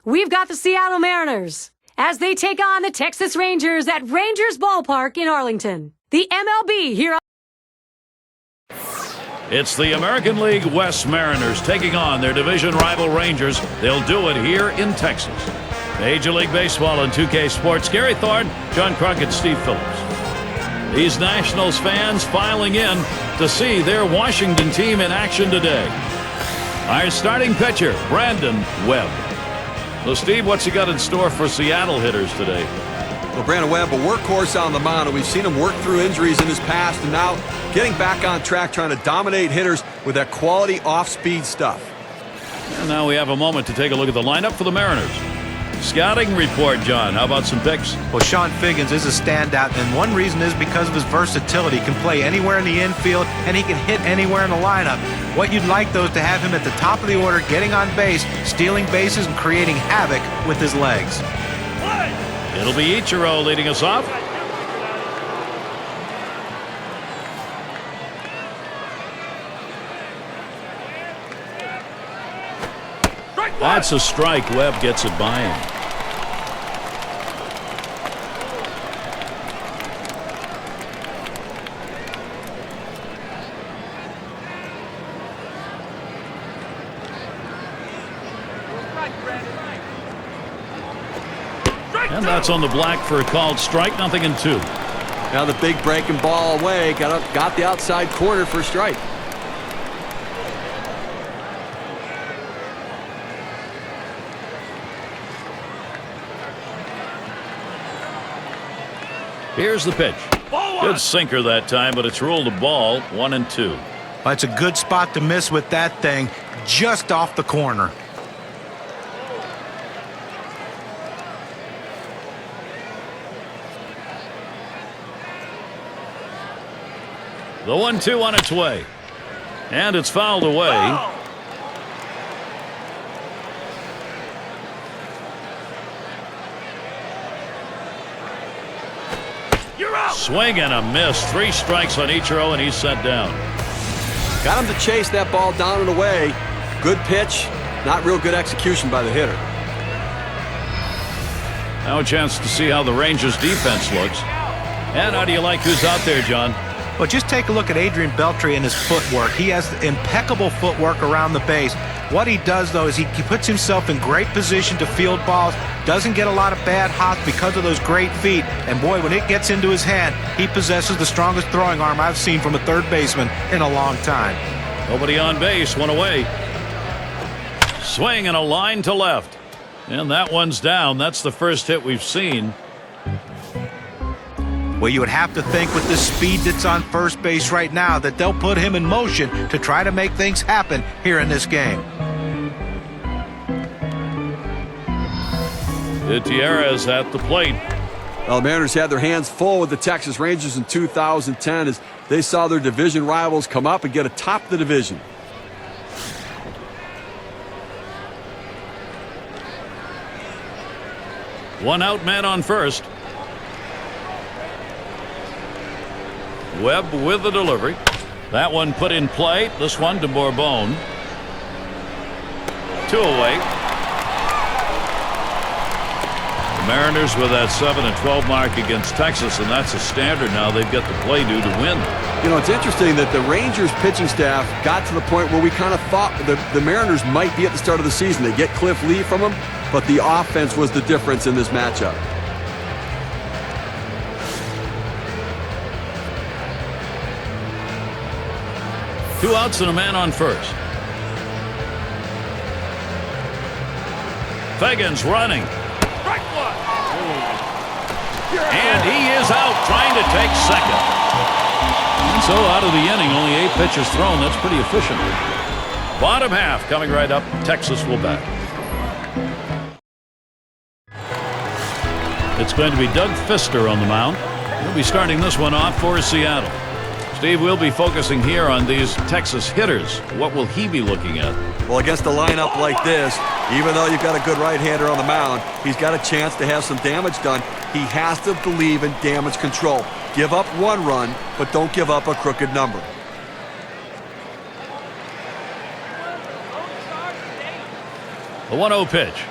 we've got the Seattle Mariners as they take on the Texas Rangers at Rangers Ballpark in Arlington. The MLB here. It's the American League West Mariners taking on their division rival Rangers. They'll do it here in Texas. Major League Baseball and 2K Sports. Gary Thorne, John Crockett, Steve Phillips. These Nationals fans filing in to see their Washington team in action today. Our starting pitcher, Brandon Webb. So, Steve, what's he got in store for Seattle hitters today? Well, Brandon Webb, a workhorse on the mound, and we've seen him work through injuries in his past, and now getting back on track, trying to dominate hitters with that quality off-speed stuff. And now we have a moment to take a look at the lineup for the Mariners. Scouting report, John. How about some picks? Well, Sean Figgins is a standout, and one reason is because of his versatility. He can play anywhere in the infield, and he can hit anywhere in the lineup. What you'd like, though, is to have him at the top of the order, getting on base, stealing bases, and creating havoc with his legs. It'll be Ichiro leading us off. That's a strike. Webb gets it by him. And that's on the black for a called strike. 0-2. Now the big breaking ball away. Got the outside corner for a strike. Here's the pitch. Good sinker that time, but it's ruled a ball. 1-2. Well, it's a good spot to miss with that thing, just off the corner. The 1-2 on its way. And it's fouled away. Swing and a miss. 3 strikes on Ichiro, and he's set down. Got him to chase that ball down and away. Good pitch. Not real good execution by the hitter. Now a chance to see how the Rangers defense looks. And how do you like who's out there, John? Well, just take a look at Adrian Beltre and his footwork. He has impeccable footwork around the base. What he does, though, is he puts himself in great position to field balls, doesn't get a lot of bad hops because of those great feet. And, boy, when it gets into his hand, he possesses the strongest throwing arm I've seen from a third baseman in a long time. Nobody on base, one away. Swing and a line to left. And that one's down. That's the first hit we've seen. Well, you would have to think with the speed that's on first base right now that they'll put him in motion to try to make things happen here in this game. Gutierrez at the plate. Well, the Mariners had their hands full with the Texas Rangers in 2010 as they saw their division rivals come up and get atop the division. One out, man on first. Webb with the delivery. That one put in play. This one to Bourbon. 2 away. The Mariners with that 7-12 mark against Texas, and that's a standard now. They've got the play due to win. You know, it's interesting that the Rangers pitching staff got to the point where we kind of thought the Mariners might be at the start of the season. They get Cliff Lee from them, but the offense was the difference in this matchup. Two outs and a man on first. Figgins running. And he is out trying to take second. And so out of the inning, only 8 pitches thrown. That's pretty efficient. Bottom half coming right up. Texas will bat. It's going to be Doug Fister on the mound. He'll be starting this one off for Seattle. Steve, we'll be focusing here on these Texas hitters. What will he be looking at? Well, against a lineup like this, even though you've got a good right-hander on the mound, he's got a chance to have some damage done. He has to believe in damage control. Give up 1 run, but don't give up a crooked number. The 1-0 pitch.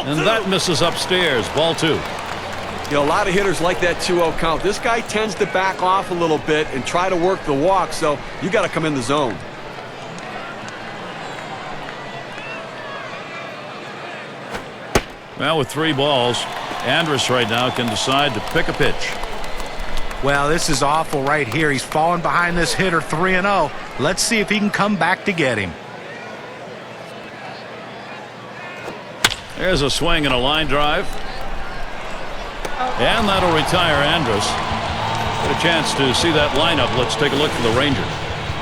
And that misses upstairs. Ball 2. You know, a lot of hitters like that 2-0 count. This guy tends to back off a little bit and try to work the walk, so you got to come in the zone. Well, with 3 balls, Andrus right now can decide to pick a pitch. Well, this is awful right here. He's falling behind this hitter 3-0. Let's see if he can come back to get him. There's a swing and a line drive. And that'll retire Andrus. Get a chance to see that lineup. Let's take a look for the Rangers.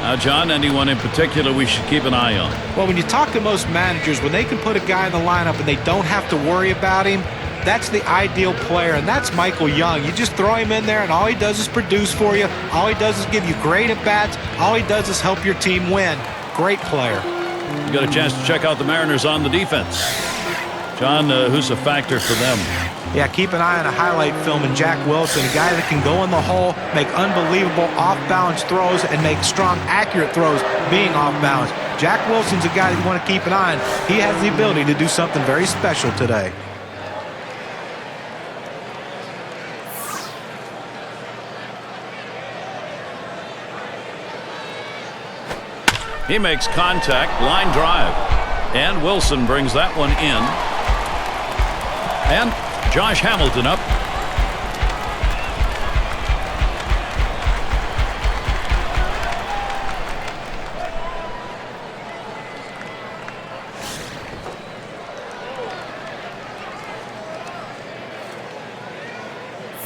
Now, John, anyone in particular we should keep an eye on? Well, when you talk to most managers, when they can put a guy in the lineup and they don't have to worry about him, that's the ideal player, and that's Michael Young. You just throw him in there, and all he does is produce for you. All he does is give you great at-bats. All he does is help your team win. Great player. You got a chance to check out the Mariners on the defense. John, who's a factor for them? Yeah, keep an eye on a highlight film in Jack Wilson, a guy that can go in the hole, make unbelievable off-balance throws, and make strong, accurate throws being off-balance. Jack Wilson's a guy that you want to keep an eye on. He has the ability to do something very special today. He makes contact, line drive. And Wilson brings that one in. And Josh Hamilton up.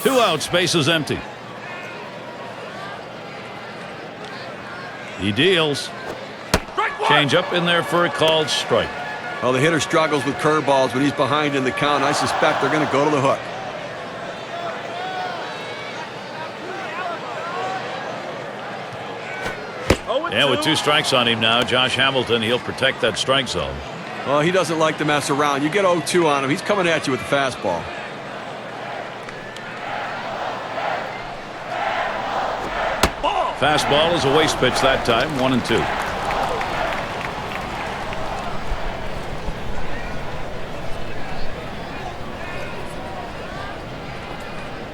Two out, space is empty. He deals. Change up in there for a called strike. Well, the hitter struggles with curveballs when he's behind in the count. I suspect they're going to go to the hook. And with 2 strikes on him now, Josh Hamilton, he'll protect that strike zone. Well, he doesn't like to mess around. You get 0-2 on him, he's coming at you with the fastball. Fastball is a waste pitch that time, 1-2.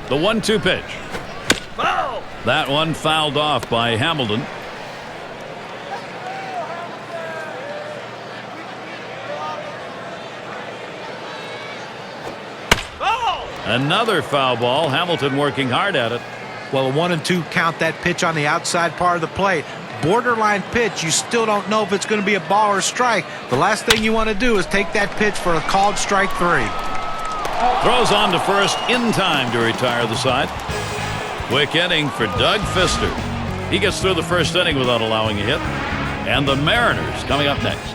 The 1-2 pitch. Foul! That one fouled off by Hamilton. Foul! Another foul ball. Hamilton working hard at it. Well, a 1-2 count, that pitch on the outside part of the plate. Borderline pitch. You still don't know if it's going to be a ball or strike. The last thing you want to do is take that pitch for a called strike 3. Throws on to first in time to retire the side. Quick inning for Doug Fister. He gets through the first inning without allowing a hit. And the Mariners coming up next.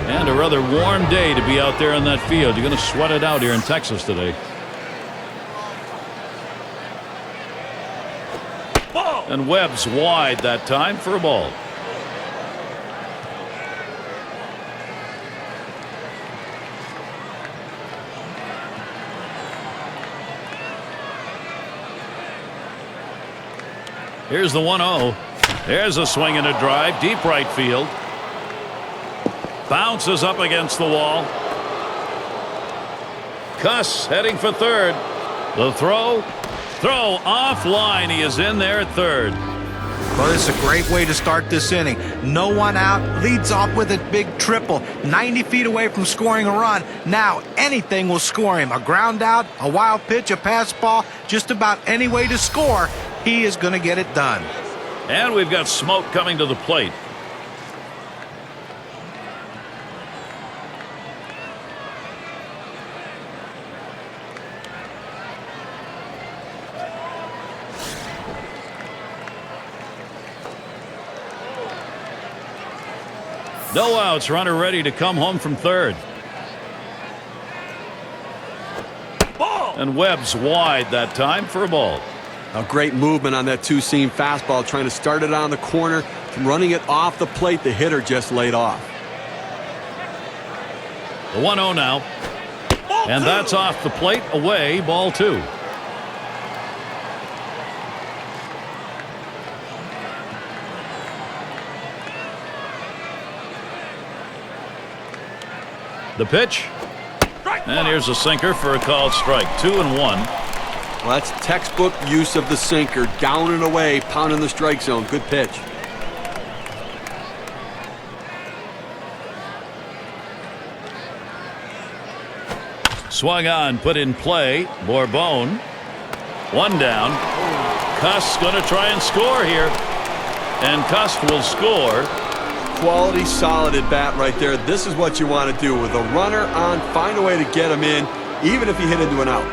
And a rather warm day to be out there in that field. You're going to sweat it out here in Texas today. And Webb's wide that time for a ball. Here's the 1-0. There's a swing and a drive. Deep right field. Bounces up against the wall. Cuss heading for third. The throw. Throw offline. He is in there at third. Well, this is a great way to start this inning. No one out. Leads off with a big triple. 90 feet away from scoring a run. Now anything will score him. A ground out, a wild pitch, a pass ball. Just about any way to score. He is going to get it done. And we've got Smoke coming to the plate. No outs, runner ready to come home from third. Ball. And Webb's wide that time for a ball. A great movement on that 2-seam fastball, trying to start it on the corner, from running it off the plate. The hitter just laid off. The 1-0 now. And that's off the plate, away, ball 2. The pitch. And here's a sinker for a called strike. 2-1. Well, that's textbook use of the sinker. Down and away, pounding the strike zone. Good pitch. Swung on, put in play. Bourbon. One down. Cust's going to try and score here. And Cust will score. Quality, solid at bat right there. This is what you want to do. With a runner on, find a way to get him in, even if you hit into an out.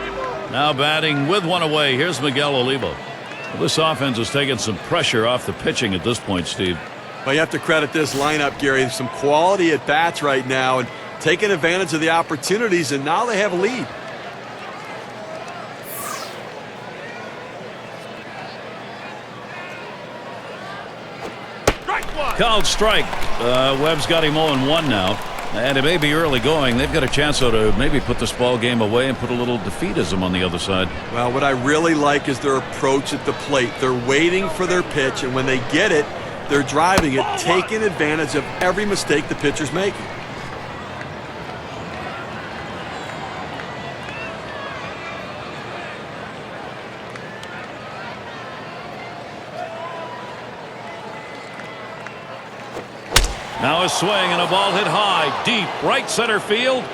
Now batting with one away. Here's Miguel Olivo. Well, this offense is taking some pressure off the pitching at this point, Steve. Well, you have to credit this lineup, Gary. Some quality at bats right now and taking advantage of the opportunities, and now they have a lead. Called strike. Webb's got him 0-1 now. And it may be early going. They've got a chance, though, to maybe put this ball game away and put a little defeatism on the other side. Well, what I really like is their approach at the plate. They're waiting for their pitch, and when they get it, they're driving it, taking advantage of every mistake the pitcher's making. Now a swing and a ball hit high, deep, right center field.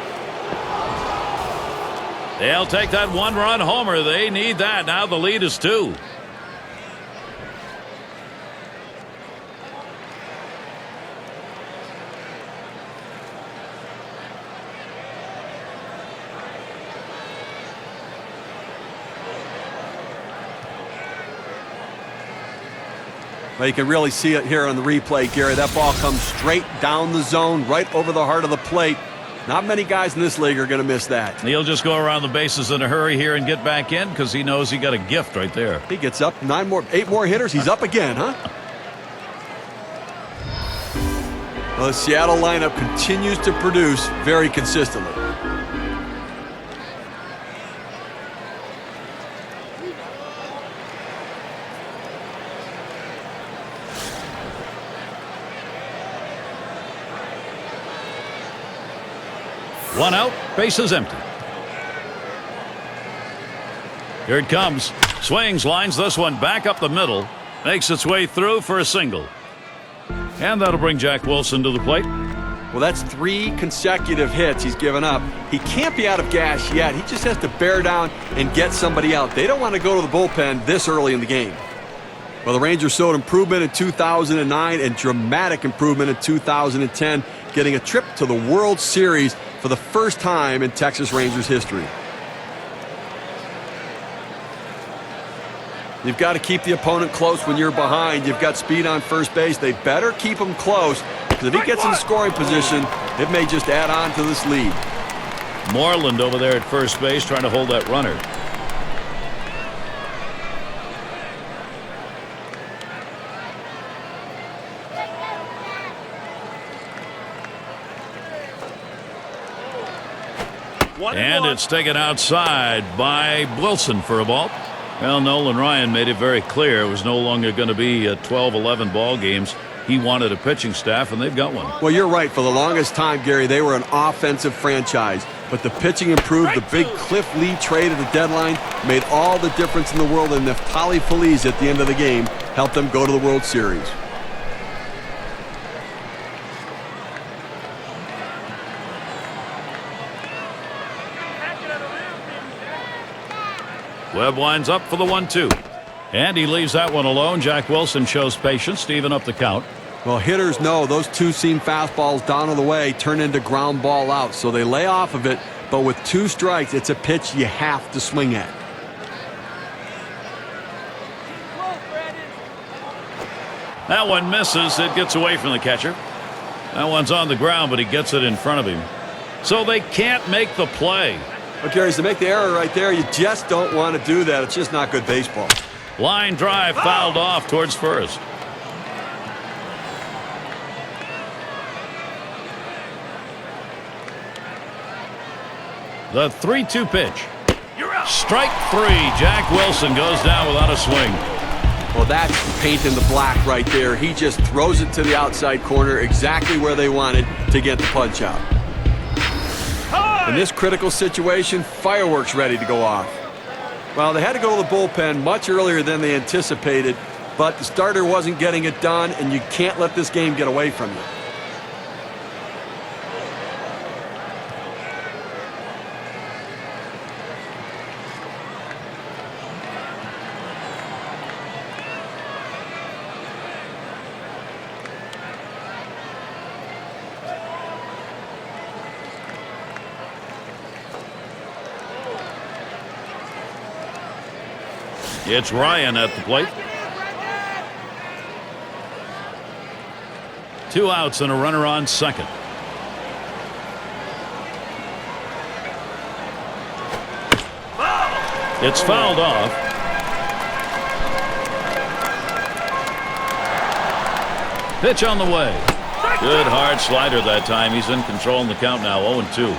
They'll take that one-run homer. They need that. Now the lead is 2. Well, you can really see it here on the replay, Gary. That ball comes straight down the zone, right over the heart of the plate. Not many guys in this league are going to miss that. He'll just go around the bases in a hurry here and get back in because he knows he got a gift right there. He gets up, 8 more hitters. He's up again, huh? Well, the Seattle lineup continues to produce very consistently. One out, bases empty. Here it comes. Swings, lines this one back up the middle. Makes its way through for a single. And that'll bring Jack Wilson to the plate. Well, that's 3 consecutive hits he's given up. He can't be out of gas yet. He just has to bear down and get somebody out. They don't want to go to the bullpen this early in the game. Well, the Rangers showed improvement in 2009 and dramatic improvement in 2010, getting a trip to the World Series for the first time in Texas Rangers history. You've got to keep the opponent close when you're behind. You've got speed on first base. They better keep him close, because if he gets in scoring position, it may just add on to this lead. Moreland over there at first base trying to hold that runner. And it's taken outside by Wilson for a ball. Well, Nolan Ryan made it very clear it was no longer going to be 12-11 ball games. He wanted a pitching staff, and they've got one. Well, you're right. For the longest time, Gary, they were an offensive franchise. But the pitching improved. The big Cliff Lee trade at the deadline made all the difference in the world. And Neftali Feliz at the end of the game helped them go to the World Series. Webb winds up for the 1-2. And he leaves that one alone. Jack Wilson shows patience to even up the count. Well, hitters know those 2-seam fastballs down on the way turn into ground ball out. So they lay off of it. But with 2 strikes, it's a pitch you have to swing at. That one misses. It gets away from the catcher. That one's on the ground, but he gets it in front of him. So they can't make the play. Well, Gary, to make the error right there, you just don't want to do that. It's just not good baseball. Line drive fouled off towards first. The 3-2 pitch. Strike 3. Jack Wilson goes down without a swing. Well, that's painting the black right there. He just throws it to the outside corner, exactly where they wanted to get the punch out. In this critical situation, fireworks ready to go off. Well, they had to go to the bullpen much earlier than they anticipated, but the starter wasn't getting it done, and you can't let this game get away from you. It's Ryan at the plate. 2 outs and a runner on second. It's fouled off. Pitch on the way. Good hard slider that time. He's in control in the count now, 0-2.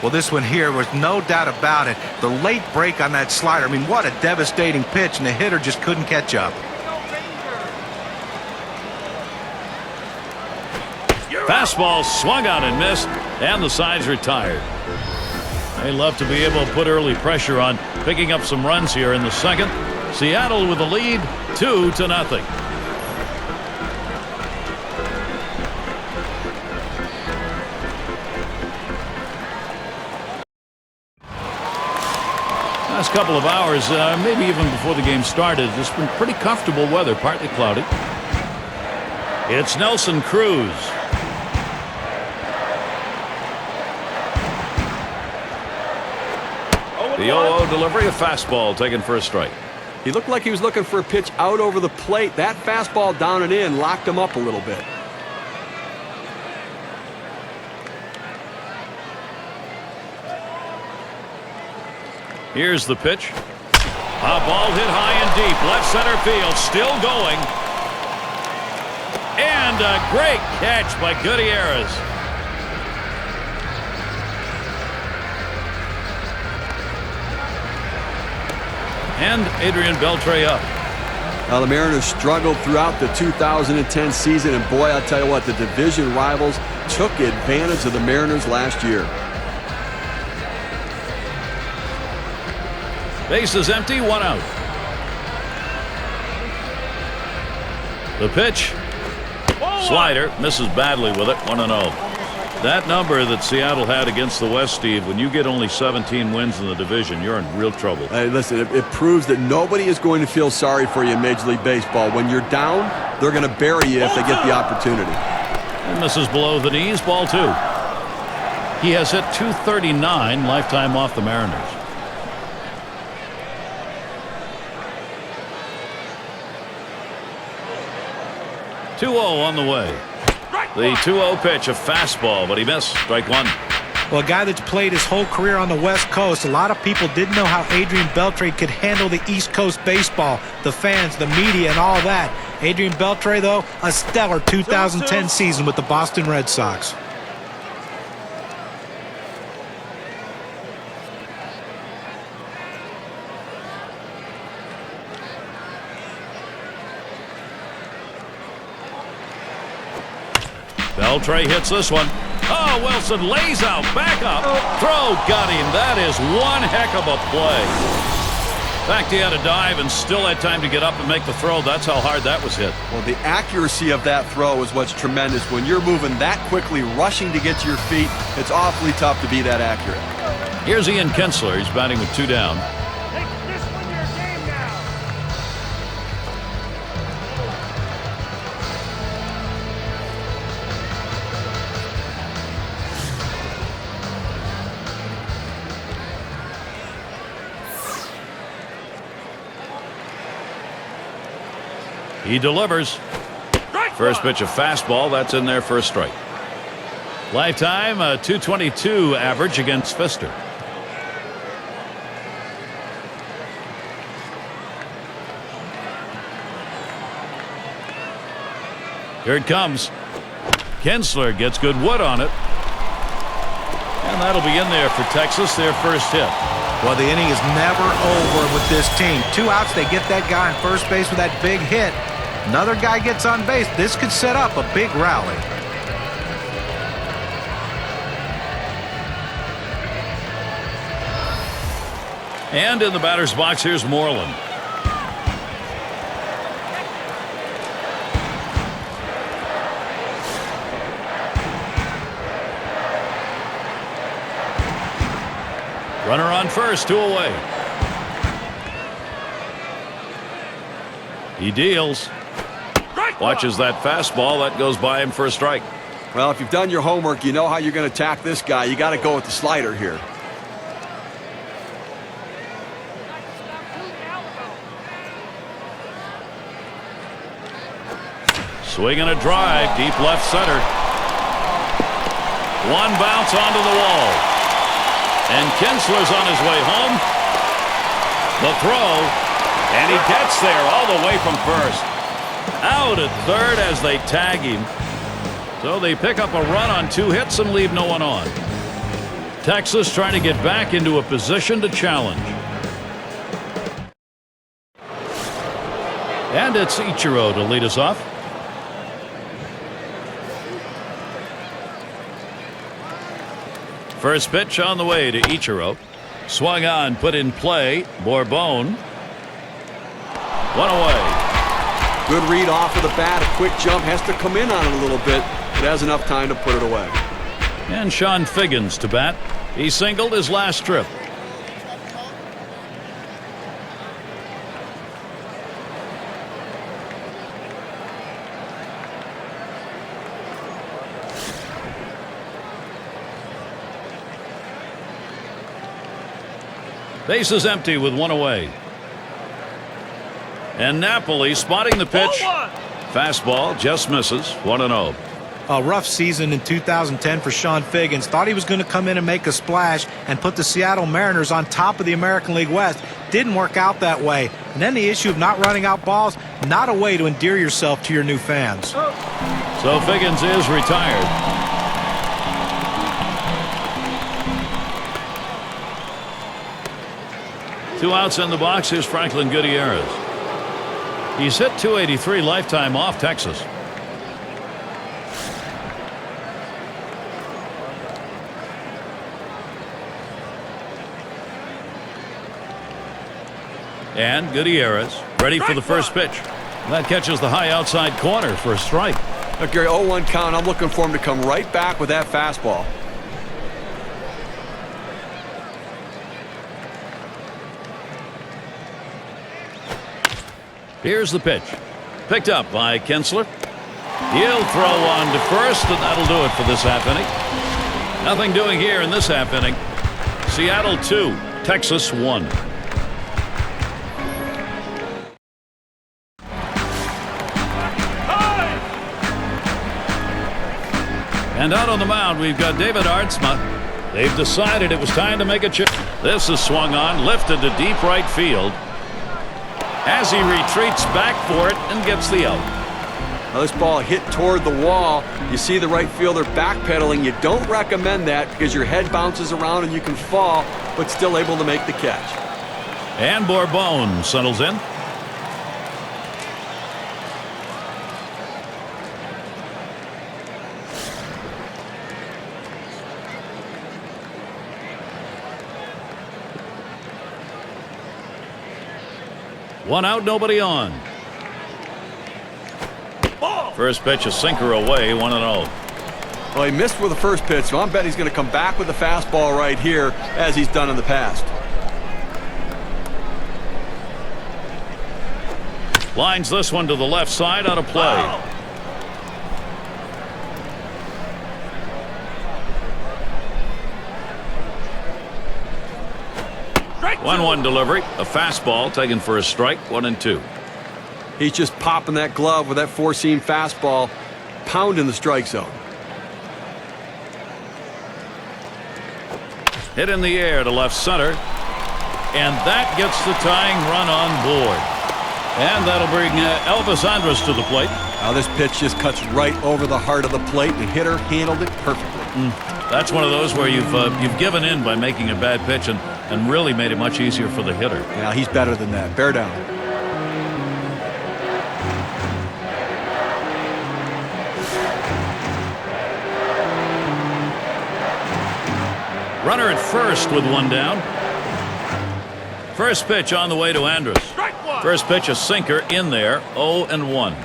Well, this one here was no doubt about it. The late break on that slider. I mean, what a devastating pitch, and the hitter just couldn't catch up. Fastball swung out and missed, and the side's retired. They love to be able to put early pressure on picking up some runs here in the second. Seattle with the lead, 2-0. Last couple of hours, maybe even before the game started, it's been pretty comfortable weather, partly cloudy. It's Nelson Cruz. The 0-0 delivery, a fastball taken for a strike. He looked like he was looking for a pitch out over the plate. That fastball down and in locked him up a little bit. Here's the pitch. A ball hit high and deep. Left center field. Still going. And a great catch by Gutierrez. And Adrian Beltre up. Now, the Mariners struggled throughout the 2010 season, and boy, I'll tell you what, the division rivals took advantage of the Mariners last year. Base is empty, 1 out. The pitch. Slider misses badly with it, 1-0. That number that Seattle had against the West, Steve, when you get only 17 wins in the division, you're in real trouble. Hey, listen, it proves that nobody is going to feel sorry for you in Major League Baseball. When you're down, they're going to bury you if they get the opportunity. And this is below the knees, ball 2. He has hit .239 lifetime off the Mariners. .2-0 on the way. The 2-0 pitch, a fastball, but he missed. Strike 1. Well, a guy that's played his whole career on the West Coast, a lot of people didn't know how Adrian Beltre could handle the East Coast baseball, the fans, the media, and all that. Adrian Beltre, though, a stellar 2010 season with the Boston Red Sox. Beltre hits this one. Oh, Wilson lays out, back up. Throw got him. That is one heck of a play. In fact, he had a dive and still had time to get up and make the throw. That's how hard that was hit. Well, the accuracy of that throw is what's tremendous. When you're moving that quickly, rushing to get to your feet, it's awfully tough to be that accurate. Here's Ian Kinsler. He's batting with 2 down. He delivers. First pitch, a fastball. That's in there for a strike. Lifetime, a .222 average against Pfister. Here it comes. Kinsler gets good wood on it. And that'll be in there for Texas, their first hit. Well, the inning is never over with this team. 2 outs, they get that guy on first base with that big hit. Another guy gets on base. This could set up a big rally. And in the batter's box, here's Moreland. Runner on first, 2 away. He deals. Watches that fastball. That goes by him for a strike. Well, if you've done your homework, you know how you're going to attack this guy. You got to go with the slider here. Swing and a drive, deep left center. One bounce onto the wall. And Kinsler's on his way home. The throw, and he gets there all the way from first. Out at third as they tag him. So they pick up a run on 2 hits and leave no one on. Texas trying to get back into a position to challenge. And it's Ichiro to lead us off. First pitch on the way to Ichiro. Swung on, put in play. Bourbon. 1 away. Good read off of the bat. A quick jump. Has to come in on it a little bit, but has enough time to put it away. And Sean Figgins to bat. He singled his last trip. Bases empty with 1 away. And Napoli spotting the pitch. Fastball just misses. 1-0. A rough season in 2010 for Sean Figgins. Thought he was going to come in and make a splash and put the Seattle Mariners on top of the American League West. Didn't work out that way. And then the issue of not running out balls, not a way to endear yourself to your new fans. So Figgins is retired. Two outs in the box. Here's Franklin Gutierrez. He's hit .283 lifetime off Texas. And Gutierrez ready for the first pitch. That catches the high outside corner for a strike. Look, Gary, 0-1 count. I'm looking for him to come right back with that fastball. Here's the pitch. Picked up by Kinsler. He'll throw on to first, and that'll do it for this half inning. Nothing doing here in this half inning. Seattle 2, Texas 1. And out on the mound, we've got David Aartsma. They've decided it was time to make a change. This is swung on, lifted to deep right field. As he retreats back for it and gets the out. Now this ball hit toward the wall. You see the right fielder backpedaling. You don't recommend that because your head bounces around and you can fall, but still able to make the catch. And Bourbon settles in. One out, nobody on. First pitch, a sinker away, 1-0. Well, he missed with the first pitch, so I'm betting he's going to come back with the fastball right here, as he's done in the past. Lines this one to the left side, out of play. 1-1 delivery. A fastball taken for a strike. 1-2. He's just popping that glove with that four-seam fastball, pounding the strike zone. Hit in the air to left center. And that gets the tying run on board. And that'll bring Elvis Andrus to the plate. Now this pitch just cuts right over the heart of the plate. The hitter handled it perfectly. That's one of those where you've given in by making a bad pitch and really made it much easier for the hitter. Yeah, he's better than that. Bear down. Runner at first with one down. First pitch on the way to Andrus. First pitch, a sinker in there, 0-1.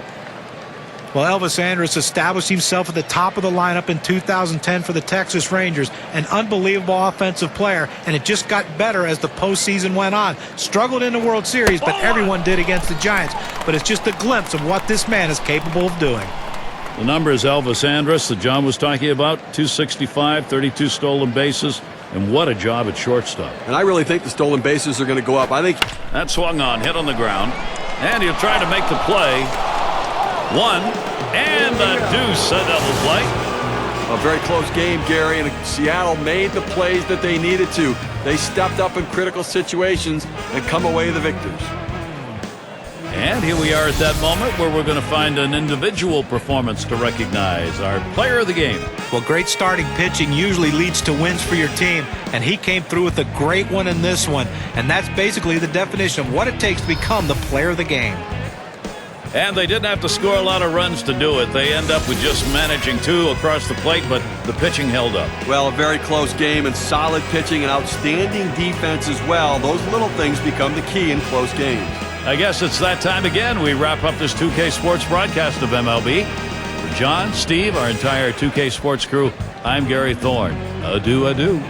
Well, Elvis Andrus established himself at the top of the lineup in 2010 for the Texas Rangers. An unbelievable offensive player, and it just got better as the postseason went on. Struggled in the World Series, but everyone did against the Giants. But it's just a glimpse of what this man is capable of doing. The number is Elvis Andrus that John was talking about, 265, 32 stolen bases, and what a job at shortstop. And I really think the stolen bases are going to go up. I think that swung on, hit on the ground, and he'll try to make the play. One, and a deuce, a double play. a very close game, Gary, and Seattle made the plays that they needed to. They stepped up in critical situations and come away the victors. And here we are at that moment where we're going to find an individual performance to recognize our player of the game. Well, great starting pitching usually leads to wins for your team, and he came through with a great one in this one. And that's basically the definition of what it takes to become the player of the game. And they didn't have to score a lot of runs to do it. They end up with just managing two across the plate, but the pitching held up. Well, a very close game and solid pitching and outstanding defense as well. Those little things become the key in close games. I guess it's that time again. We wrap up this 2K Sports broadcast of MLB. For John, Steve, our entire 2K Sports crew, I'm Gary Thorne. Adieu, adieu.